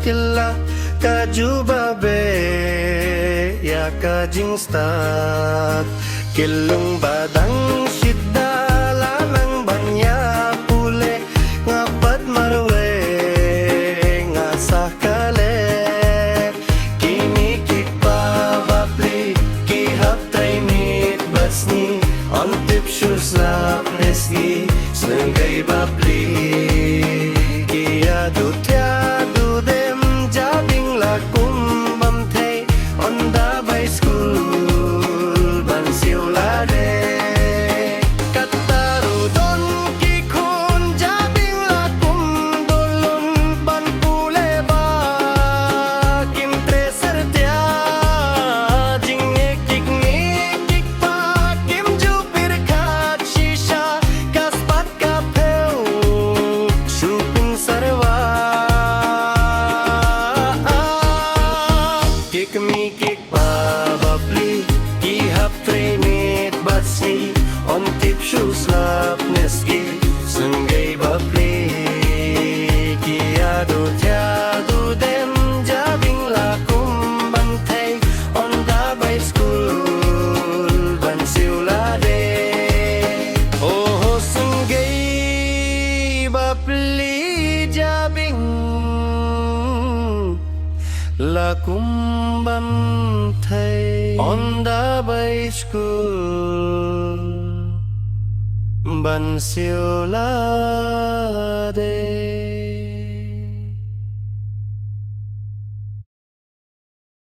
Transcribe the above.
tila kajuba be ya kajing stat kilung badang sidda lanang banya pule ngapat marwe ngasah kale kini kikpa bapli kihap trainit basni ontip shuslap neski sengai bapli kia dutya dudem jabing lakum bamthei onda by school ban siulade kataru don ki khun jabing lakum dolun ban pule ba kim treser tia jing kik pa kim jupir khat shisha kaspat ka pheu shuping sarwa kik mi kik pa bapli ki hap trainit batsi on tip shoes lap neski sengai bapli ki ado tia du dem jabing lakum ban thei on da by school ban siulade oh sengai bapli jabing lakum bam thei on da by school ban siulade